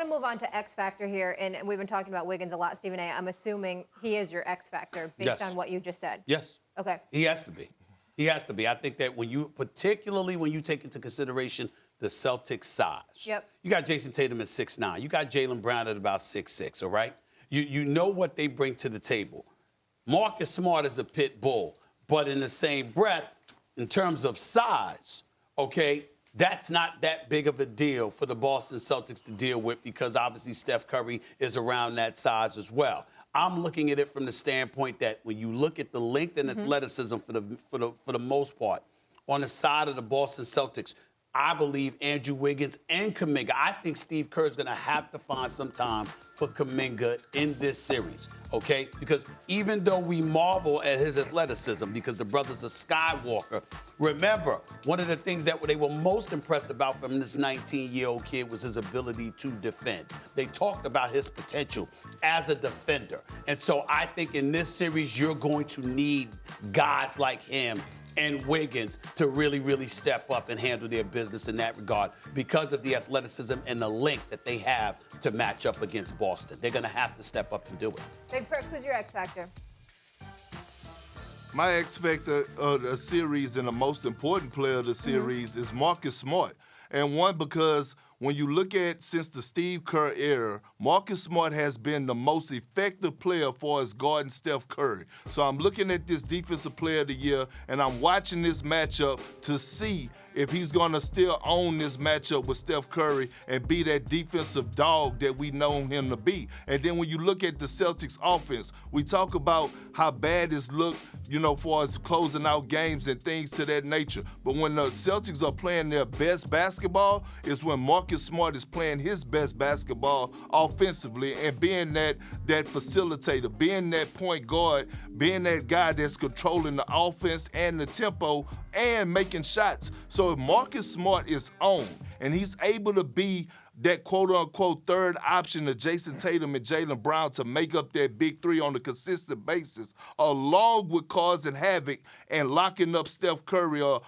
to move on to Xfactor here, and we've been talking about Wiggins a lot, Stephen A. I'm assuming he is your Xfactor based on what you just said. Yes. Okay. He has to be. He has to be. I think that particularly when you take into consideration the Celtics' size. Yep. You got Jason Tatum at 6'9". You got Jaylen Brown at about 6'6", all right? You know what they bring to the table. Marcus Smart is a pit bull, but in the same breath, in terms of size, okay, that's not that big of a deal for the Boston Celtics to deal with because obviously Steph Curry is around that size as well. I'm looking at it from the standpoint that when you look at the length and athleticism for the most part, on the side of the Boston Celtics, I believe Andrew Wiggins and Kuminga. I think Steve Kerr is going to have to find some time for Kuminga in this series, okay? Because even though we marvel at his athleticism because the brothers are Skywalker, remember, one of the things that they were most impressed about from this 19-year-old kid was his ability to defend. They talked about his potential as a defender. And so I think in this series, you're going to need guys like him and Wiggins to really, really step up and handle their business in that regard because of the athleticism and the length that they have to match up against Boston. They're going to have to step up and do it. Big Perk, who's your X Factor? My X Factor of the series and the most important player of the series is Marcus Smart. And one, because when you look at since the Steve Kerr era, Marcus Smart has been the most effective player for his guarding Steph Curry. So I'm looking at this Defensive Player of the Year, and I'm watching this matchup to see if he's going to still own this matchup with Steph Curry and be that defensive dog that we know him to be. And then when you look at the Celtics offense, we talk about how bad it's looked, you know, for us closing out games and things to that nature. But when the Celtics are playing their best basketball, is when Marcus Smart is playing his best basketball offensively and being that facilitator, being that point guard, being that guy that's controlling the offense and the tempo and making shots. So if Marcus Smart is on and he's able to be that quote-unquote third option to Jason Tatum and Jaylen Brown to make up that big three on a consistent basis, along with causing havoc and locking up Steph Curry or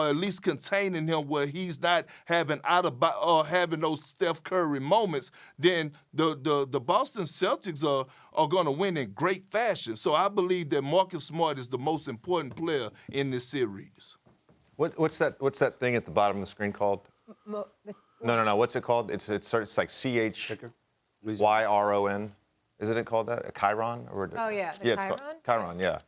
at least containing him where he's not having having those Steph Curry moments, then the Boston Celtics are going to win in great fashion. So I believe that Marcus Smart is the most important player in this series. What's that thing at the bottom of the screen called? No. What's it called? It's like CHYRON. Isn't it called that? A Chiron? Oh, yeah. Chiron? Chiron, yeah.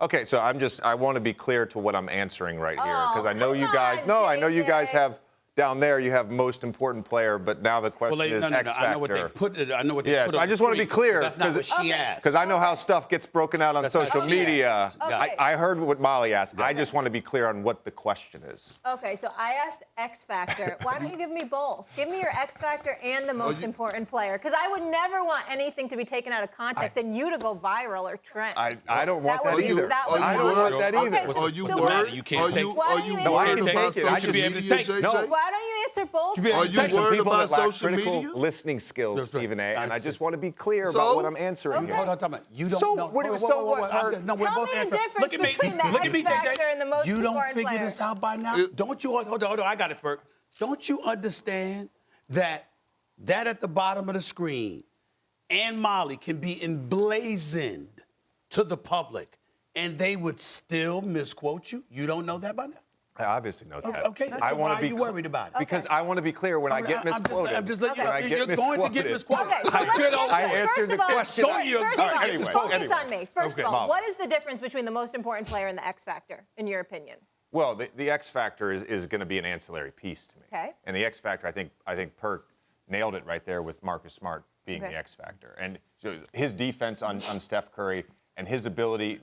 Okay, so I want to be clear to what I'm answering right here. Because I know you guys, I know you guys have, down there you have most important player, but now the question is X Factor. I know what they put it. I know what they put. So I just want to be clear. That's not what she asked. Because I know how stuff gets broken out on social media. Okay. I heard what Molly asked. I just want to be clear on what the question is. Okay, so I asked X Factor. Why don't you give me both? Give me your X Factor and the most important player. Because I would never want anything to be taken out of context and you to go viral or trend. I don't want that either. I don't want that either. Okay, Are you so worried? You can't take it. Are you No, I worried can about take it. I social should be able to media, take it. JJ? No. why don't you answer both? Are you worried about social critical media? listening skills, That's right. Stephen A. And I That's just it. want to be clear So? about what I'm answering here. Hold on, time out. You don't So know. what- Whoa, so whoa, what, whoa, Hurt? No, we're Tell both me the answering. difference Look at me. between the Look at me, X Factor JJ. and the most You don't important figure player. this out by now? Don't you? Hold on. I got it, Perk. Don't you understand that at the bottom of the screen and Molly can be emblazoned to the public and they would still misquote you? You don't know that by now? I obviously know that. Okay. I So want why to be are you worried about it? Because I want to be clear when I get misquoted. I'm just letting you know. When I get You're going to get misquoted. Okay, so let's get I to it. answered First the of all, question. First All of right, all, anyway, focus on me. First of all, Molly. what is the difference between the most important player and the X Factor, in your opinion? Well, the X Factor is going to be an ancillary piece to me. Okay. And the X Factor, I think Perk nailed it right there with Marcus Smart being Okay. the X Factor. And so his defense on Steph Curry and his ability,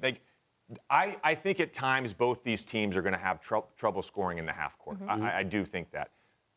I think at times both these teams are going to have trouble scoring in the half court. I do think that.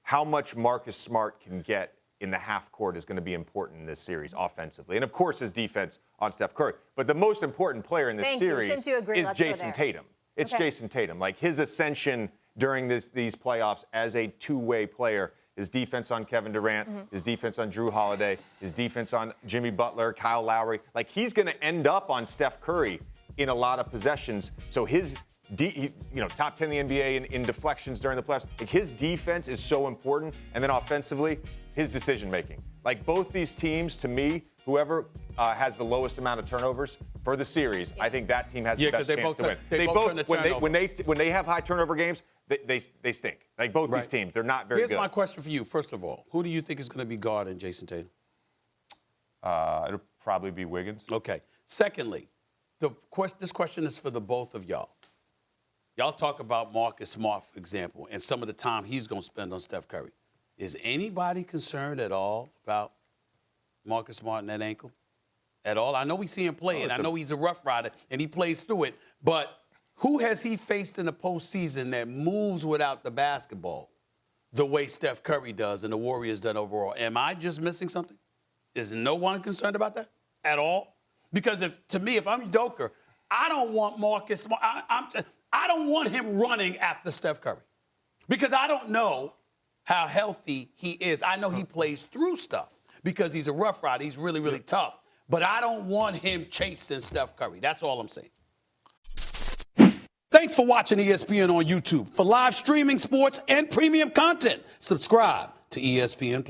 How much Marcus Smart can get in the half court is going to be important in this series offensively. And, of course, his defense on Steph Curry. But the most important player in this series Since you agree, is let's go Jason there. Tatum. It's Okay. Jason Tatum. Like, his ascension during these playoffs as a two-way player, his defense on Kevin Durant, his defense on Drew Holiday, his defense on Jimmy Butler, Kyle Lowry. Like, he's going to end up on Steph Curry in a lot of possessions. So his, top 10 in the NBA in deflections during the playoffs. Like, his defense is so important. And then offensively, his decision making. Like both these teams, to me, whoever has the lowest amount of turnovers for the series, I think that team has the best chance to win. They both turn the turnover. When they have high turnover games, they stink. Like both these teams, they're not very good. Here's my question for you. First of all, who do you think is going to be guarding Jason Tatum? It'll probably be Wiggins. Okay. Secondly, this question is for the both of y'all. Y'all talk about Marcus Smart, for example, and some of the time he's going to spend on Steph Curry. Is anybody concerned at all about Marcus Smart and that ankle? At all? I know we see him play, and I know he's a rough rider, and he plays through it, but who has he faced in the postseason that moves without the basketball the way Steph Curry does and the Warriors done overall? Am I just missing something? Is no one concerned about that at all? Because if I'm Joker, I don't want Marcus Smart. I don't want him running after Steph Curry because I don't know how healthy he is. I know he plays through stuff because he's a rough rider. He's really, really tough. But I don't want him chasing Steph Curry. That's all I'm saying. Thanks for watching ESPN on YouTube. For live streaming sports and premium content, subscribe to ESPN+.